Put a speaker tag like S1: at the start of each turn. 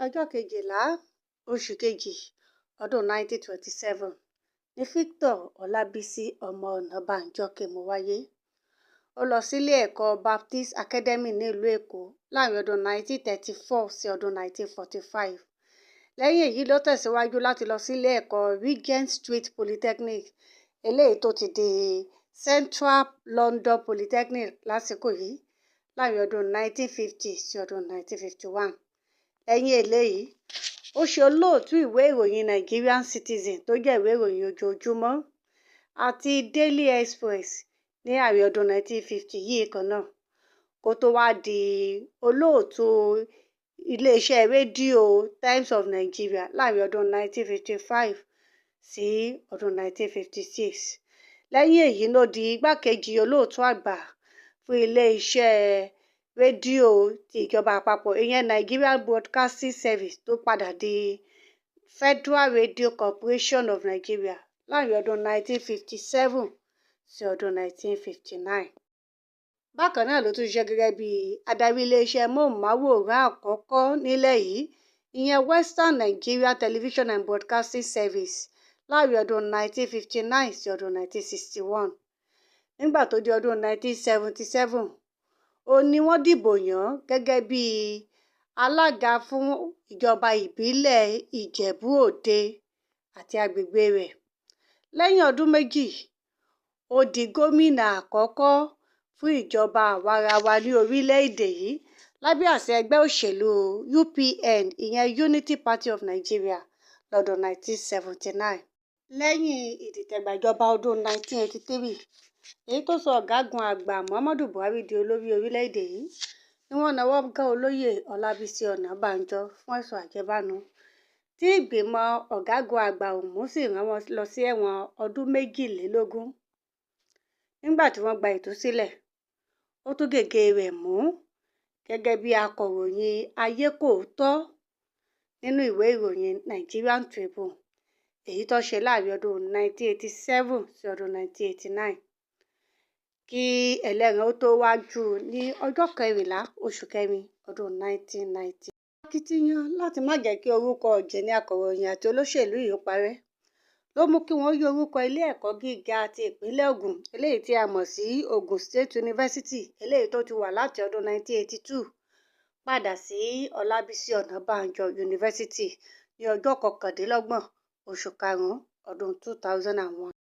S1: ọjọ́ 12 oṣù kejì ọdún 1927 ní Victor Ọlábísí ọmọ Ọ̀nàbànjọ kẹ́mú wáyé. Ó lọ sílé ẹ̀kọ́ Baptist Academy nílùú Èkó láàrin ọdún 1934 sí ọdún 1945. Lẹ́yìn èyí ló tẹ̀síwájú láti lọ sílé ẹ̀kọ́ Regent Street Polytechnic, eléyìí tó ti di Central London Polytechnic lásìkò yìí láàrin ọdún 1950 sí ọdún 1951. Lẹ́yìn eléyìí, ó ṣe olóòtú ìwé ìròyìn Nigerian Citizen tó jẹ́ ìwé ìròyìn ojoojúmọ́ àti Daily Express ní àárín ọdún 1950 yìí kan náà, kó tó wá di olóòtú iléeṣẹ́ rédíò Times of Nigeria láàrin ọdún 1955 sí ọdún 1956. Lẹ́yìn èyí ló di igbákejì olóòtú àgbà fún iléeṣẹ́ rédíò ti ìjọba àpapọ̀, ìyẹn Nigerian Broadcasting Service, tó padà di Federal Radio Corporation of Nigeria láàrin ọdún 1957 sí ọdún 1959. Bákan náà ló tún ṣiṣẹ́ gẹ́gẹ́ bí adarí iléeṣẹ́ móhùnmáwòrán àkọ́kọ́ nílẹ̀ yìí, ìyẹn Western Nigeria Television and Broadcasting Service láàrin ọdún 1959 sí ọdún 1961. Nígbà tó di ọdún 1977, ó ní wọ́n dìbò yàn gẹ́gẹ́ bí alága fún ìjọba ìbílẹ̀ Ìjẹ̀bú-Òde àti agbègbè rẹ̀. Lẹ́yìn ọdún méjì, ó di gómìnà àkọ́kọ́ fún ìjọba àwarawa ní orílẹ̀-èdè yìí lábẹ́ àṣẹ ẹgbẹ́ òṣèlú UPN, ìyẹn Unity Party of Nigeria, lọ́dún 1979. Lẹ́yìn ìdìtẹ̀gbàjọba ọdún 1983, èyí tó sọ ọ̀gágun àgbà Muhammadu Buhari di olórí orílẹ̀-èdè yìí, ni wọ́n nawọ́ gán olóyè Ọlábísí Ọ̀nàbànjọ fún ẹ̀sùn àjẹbánu, tí ìgbìmọ̀ ọ̀gágun àgbà ọ̀hún sì rán wọn lọ sí ẹ̀wọ̀n ọdún 22. Nígbà tí wọ́n gba ìtúsílẹ̀, ó tún gègé rẹ̀ mú gẹ́gẹ́ bí akọ̀ròyìn ayékòótọ́ nínú ìwé ìròyìn Nigerian Tribune, èyí tó ṣe láàrin ọdún 1987 sí ọdún 1989, kí ẹlẹ́ran ó tó wá jù ní ọjọ́ 14 oṣù kẹrin ọdún 1990. Akitiyan láti má jẹ́ kí orúkọ ọ̀jẹ̀ní akọ̀ròyìn àti olóṣèlú yìí parẹ́ ló mú kí wọ́n yí orúkọ ilé ẹ̀kọ́ gíga ti ìpínlẹ̀ Ògùn, eléyìí tí a mọ̀ sí Ogun State University, eléyìí tó ti wà láti ọdún 1982, padà sí Ọlábísí Ọ̀nàbànjọ University ní ọjọ́ 29 oṣù karùn-ún ọdún 2001.